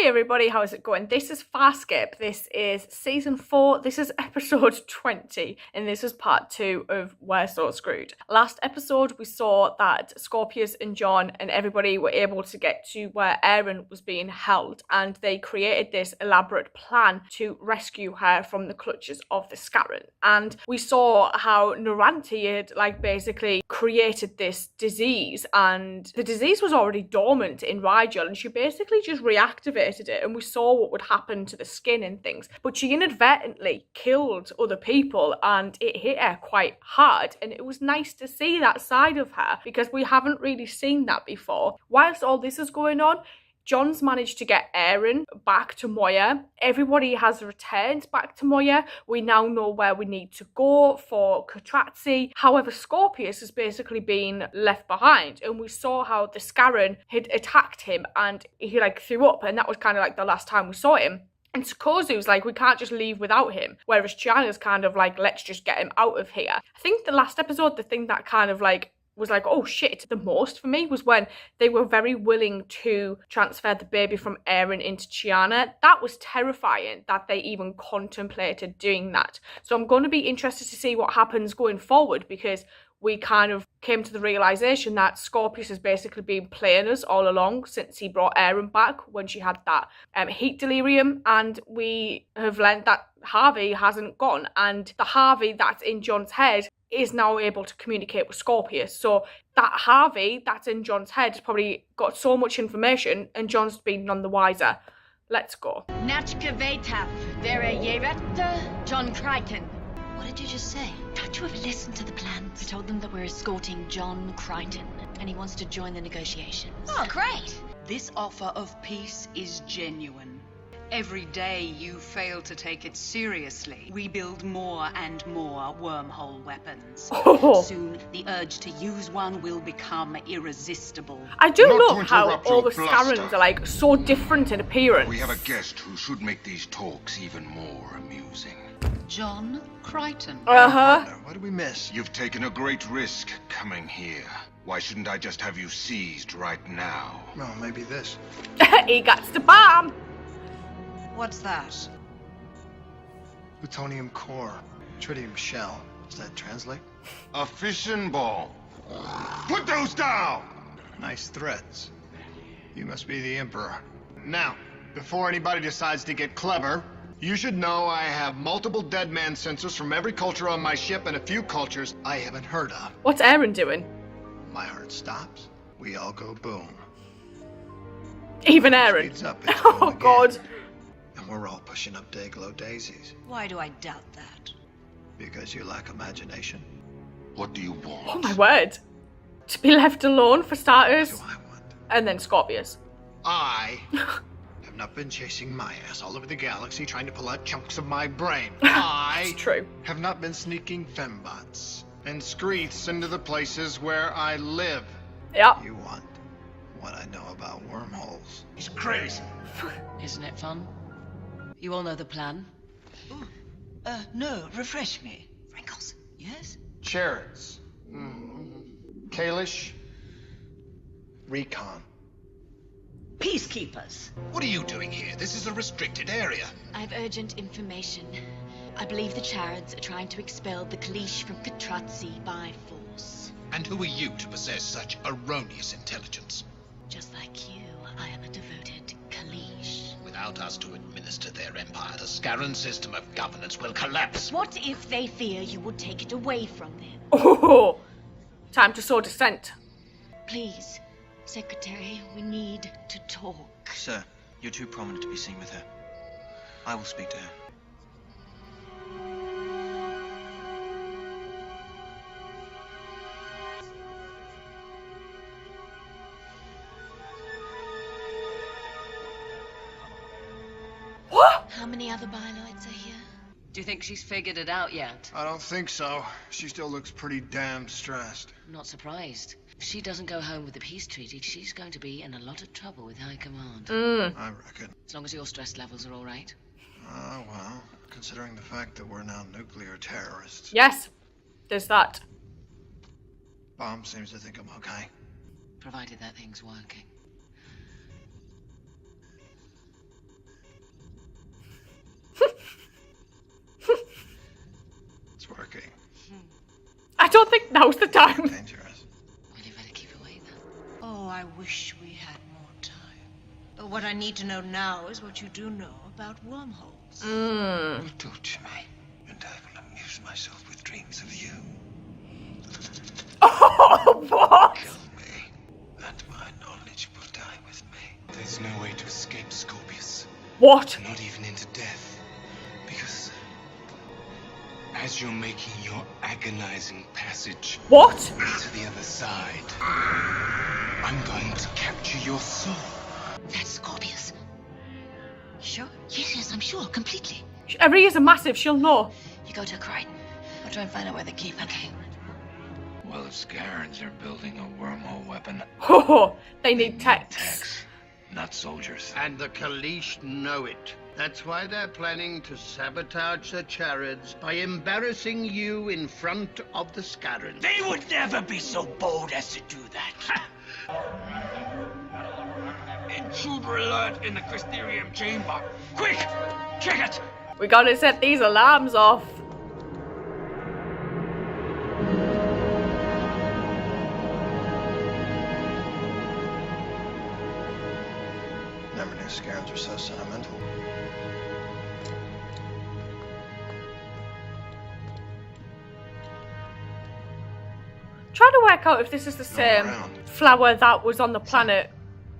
Hey everybody, how is it going? This is Farscape. This is season 4. This is episode 20, and this is part 2 of We're So Screwed. Last episode, we saw that Scorpius and John and everybody were able to get to where Erin was being held, and they created this elaborate plan to rescue her from the clutches of the Scarran. And we saw how Naranti had basically created this disease, and the disease was already dormant in Rigel, and she basically just reactivated it, and we saw what would happen to the skin and things. But she inadvertently killed other people, and it hit her quite hard, and it was nice to see that side of her because we haven't really seen that before. Whilst all this is going on, John's managed to get Erin back to Moya. Everybody has returned back to Moya. We now know where we need to go for Katratzi. However, Scorpius has basically been left behind, and we saw how the Scarran had attacked him and he threw up, and that was kind of the last time we saw him. And Sokozu's we can't just leave without him. Whereas Chiana's kind of let's just get him out of here. I think the last episode, the thing that kind of was oh shit, the most for me was when they were very willing to transfer the baby from Erin into Chiana. That was terrifying that they even contemplated doing that. So I'm going to be interested to see what happens going forward, because we kind of came to the realisation that Scorpius has basically been playing us all along since he brought Erin back when she had that heat delirium, and we have learned that Harvey hasn't gone, and the Harvey that's in John's head is now able to communicate with Scorpius. So that Harvey that's in John's head has probably got so much information, and John's been none the wiser. Let's go. Natchka Vetaf, Vera Yeretta, John Crichton. What did you just say? Don't you ever listen to the plans? I told them that we're escorting John Crichton, and he wants to join the negotiations. Oh, great. This offer of peace is genuine. Every day you fail to take it seriously, we build more and more wormhole weapons. Oh. Soon, the urge to use one will become irresistible. I do love how all the Scarrans are so different in appearance. We have a guest who should make these talks even more amusing. John Crichton. What did we miss? You've taken a great risk coming here. Why shouldn't I just have you seized right now? Well, maybe this. He got the bomb. What's that? Plutonium core. Tritium shell. Does that translate? A fission ball. Put those down! Nice threats. You must be the Emperor. Now, before anybody decides to get clever, you should know I have multiple dead man sensors from every culture on my ship and a few cultures I haven't heard of. What's Erin doing? My heart stops. We all go boom. Even Erin. Speeds up, it's boom Oh again. God. And we're all pushing up Dayglow daisies. Why do I doubt that? Because you lack imagination. What do you want? Oh my word. To be left alone for starters. What do I want? And then Scorpius. I have not been chasing my ass all over the galaxy trying to pull out chunks of my brain. I It's true. have not been sneaking fembots and screeths into the places where I live. Yep. You want what I know about wormholes. He's crazy. Isn't it fun? You all know the plan? No, refresh me. Wrinkles. Yes? Chariots. Kalish. Recon. Peacekeepers. What are you doing here? This is a restricted area. I have urgent information. I believe the Charads are trying to expel the Kalish from Katratzi by force. And who are you to possess such erroneous intelligence? Just like you, I am a devoted Kalish. Without us to administer their empire, the Scarran system of governance will collapse. What if they fear you would take it away from them? Oh, time to sow dissent. Please, Secretary, we need to talk. Sir, you're too prominent to be seen with her. I will speak to her. What? How many other bioloids are here? Do you think she's figured it out yet? I don't think so. She still looks pretty damn stressed. I'm not surprised. If she doesn't go home with the peace treaty, she's going to be in a lot of trouble with High Command. I reckon. As long as your stress levels are all right. Well, considering the fact that we're now nuclear terrorists. Yes, there's that. Bomb seems to think I'm okay. Provided that thing's working. now's the time. Dangerous. Well, you better keep away then. Oh, I wish we had more time. But what I need to know now is what you do know about wormholes. You torture me, and I will amuse myself with dreams of you. Oh, what? Kill me, and my knowledge will die with me. There's no way to escape Scorpius, What? not even into death, because as you're making your agonizing passage What? to the other side, I'm going to capture your soul. That's Scorpius. Sure? Yes, I'm sure, completely. Her ears are massive, she'll know. You go to Crichton. I'll try and find out where they keep it. Okay. Well, if Scarans are building a wormhole weapon, Oh, they need techs. techs, not soldiers. And the Kalish know it. That's why they're planning to sabotage the Charids by embarrassing you in front of the Scarans. They would never be so bold as to do that. Intruder alert in the Crysterium chamber. Quick! Check it! We gotta set these alarms off. Never knew Scarabs were so sentimental. Trying to work out if this is the same around. flower that was on the planet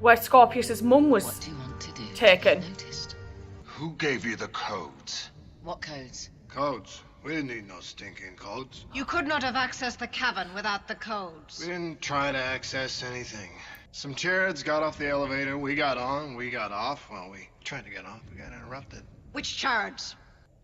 where Scorpius's mum What was do you want to do? taken. Noticed. Who gave you the codes? What codes? Codes. We didn't need no stinking codes. You could not have accessed the cavern without the codes. We didn't try to access anything. Some Charids got off the elevator, we got on, we got off. Well, we tried to get off, we got interrupted. Which Charids?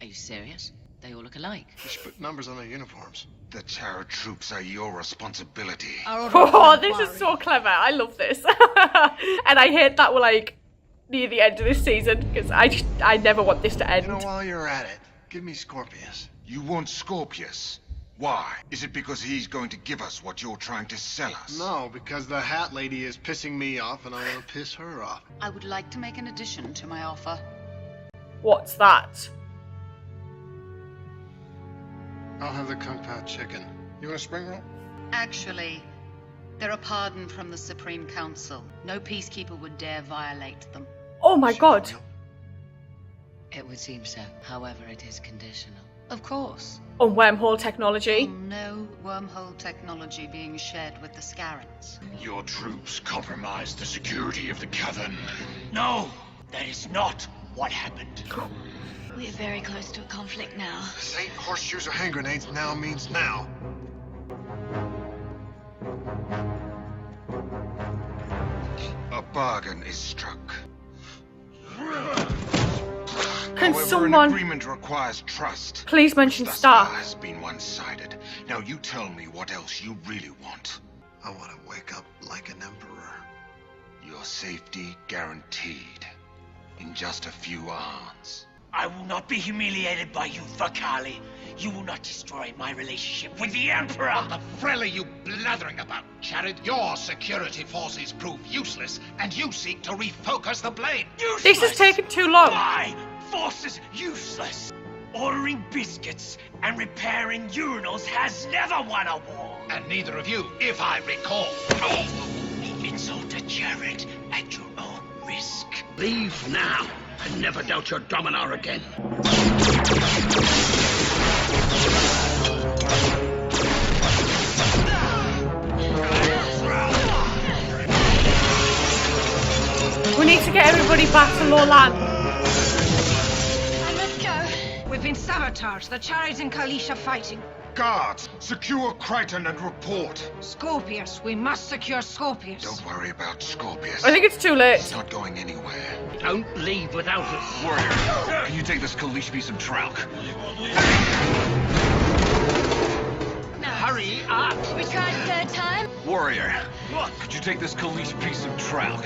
Are you serious? They all look alike. We should put numbers on their uniforms. The Chara troops are your responsibility. Oh, this is so clever. I love this. And I hate that we're like near the end of this season because I never want this to end. You know, while you're at it, give me Scorpius. You want Scorpius? Why? Is it because he's going to give us what you're trying to sell us? No, because the Hat Lady is pissing me off and I want to piss her off. I would like to make an addition to my offer. What's that? I'll have the Kung Pao chicken. You want a spring roll? Actually, they're a pardon from the Supreme Council. No peacekeeper would dare violate them. Oh my god. It would seem so. However, it is conditional. Of course. On wormhole technology. No wormhole technology being shared with the Scarans. Your troops compromised the security of the cavern. No, that is not what happened. We're very close to a conflict now. This ain't horseshoes or hand grenades, now means now. A bargain is struck. Can However, an someone agreement requires trust. please mention Thus Star? far has been one-sided. Now you tell me what else you really want. I want to wake up like an emperor. Your safety guaranteed. In just a few hours. I will not be humiliated by you, Vakali. You will not destroy my relationship with the Emperor. What the frill are you blathering about, Charid? Your security forces prove useless, and you seek to refocus the blame. Useless. This is taking too long. My forces useless. Ordering biscuits and repairing urinals has never won a war. And neither of you, if I recall. Insult a Jared at your own risk. Leave now, and never doubt your Dominar again. We need to get everybody back to Lowland. I must go. We've been sabotaged. The Charids and Kalish are fighting. Guards, secure Crichton and report. Scorpius. We must secure Scorpius. Don't worry about Scorpius. I think it's too late. It's not going anywhere. Don't leave without us. Warrior, Can you take this Kalish piece of trout? Hurry up! We tried third time. Warrior, could you take this Kalish piece of trout?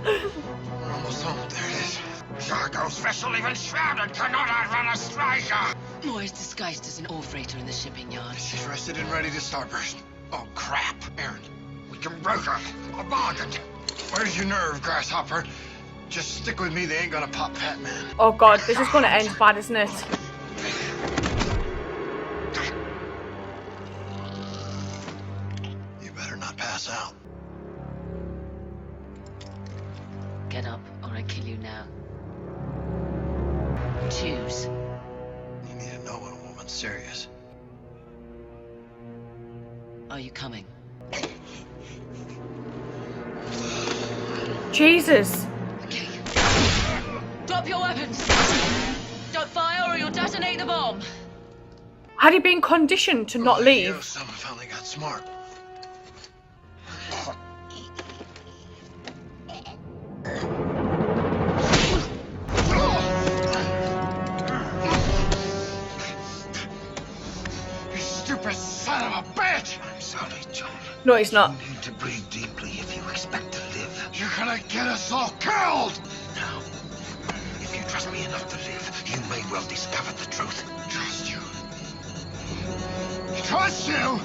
We're almost home. There it is. Zargo's vessel, even shrouded, cannot outrun a striker. Moore is disguised as an ore freighter in the shipping yard. She's rested and ready to starburst. Oh, crap. Aaron, We can break her. A bargain. where's your nerve, Grasshopper? Just stick with me, they ain't gonna pop Fat Man. Oh god, this is gonna end bad, isn't it? Get up, or I kill you now. Choose. You need to know when a woman's serious. Are you coming? Jesus. Okay. Drop your weapons! Don't fire or you'll detonate the bomb! Had he been conditioned to not leave? You, someone finally got smart. You stupid son of a bitch! I'm sorry, John. No, he's not. You need to breathe deeply if you expect to live. You're gonna get us all killed! Now, if you trust me enough to live, you may well discover the truth. Trust you. Trust you?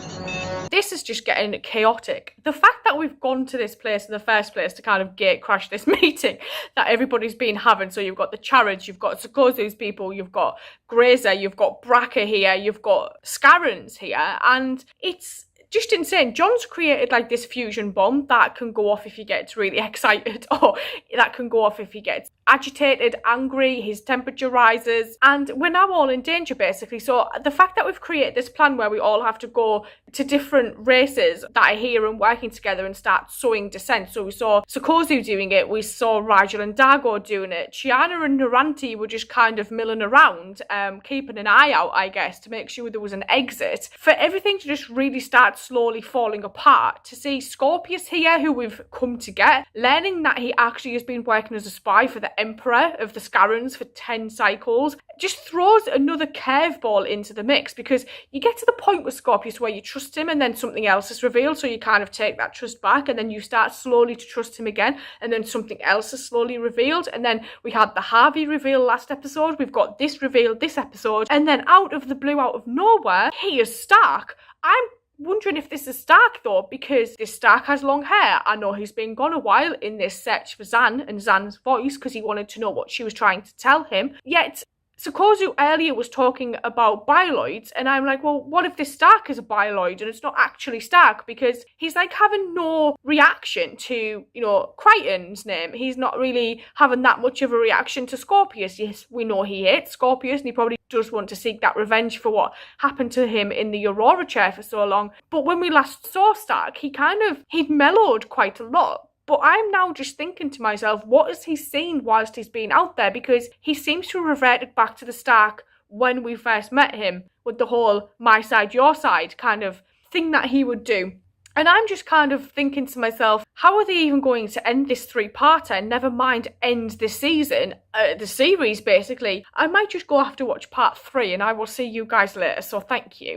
This is just getting chaotic. The fact that we've gone to this place in the first place to kind of gate crash this meeting that everybody's been having. So you've got the Charids, you've got Sokozu's people, you've got Grazer, you've got Bracker here, you've got Scarron's here, and it's just insane. John's created like this fusion bomb that can go off if he gets really excited, or that can go off if he gets agitated, angry, his temperature rises, and we're now all in danger basically. So the fact that we've created this plan where we all have to go to different races that are here and working together and start sowing dissent. So we saw Sokozu doing it, we saw Rigel and Dago doing it, Chiana and Naranti were just kind of milling around, keeping an eye out, I guess, to make sure there was an exit. For everything to just really start slowly falling apart, to see Scorpius here, who we've come to get, learning that he actually has been working as a spy for the Emperor of the Scarrons for 10 cycles, just throws another curveball into the mix, because you get to the point with Scorpius where you trust him and then something else is revealed, so you kind of take that trust back, and then you start slowly to trust him again, and then something else is slowly revealed, and then we had the Harvey reveal last episode, we've got this reveal this episode, and then out of the blue, out of nowhere, he is Stark. I'm wondering if this is Stark though, because this Stark has long hair. I know he's been gone a while in this search for Zan and Zan's voice because he wanted to know what she was trying to tell him. Yet Sokozu earlier was talking about bioloids, and I'm like, well, what if this Stark is a bioloid and it's not actually Stark? Because he's like having no reaction to, you know, Crichton's name. He's not really having that much of a reaction to Scorpius. Yes, we know he hates Scorpius and he probably does want to seek that revenge for what happened to him in the Aurora chair for so long. But when we last saw Stark, he'd mellowed quite a lot. But I'm now just thinking to myself, what has he seen whilst he's been out there? Because he seems to have reverted back to the Stark when we first met him, with the whole my side, your side kind of thing that he would do. And I'm just kind of thinking to myself, how are they even going to end this 3-parter? Never mind end this season, the series basically. I might just go have to watch part 3, and I will see you guys later, so thank you.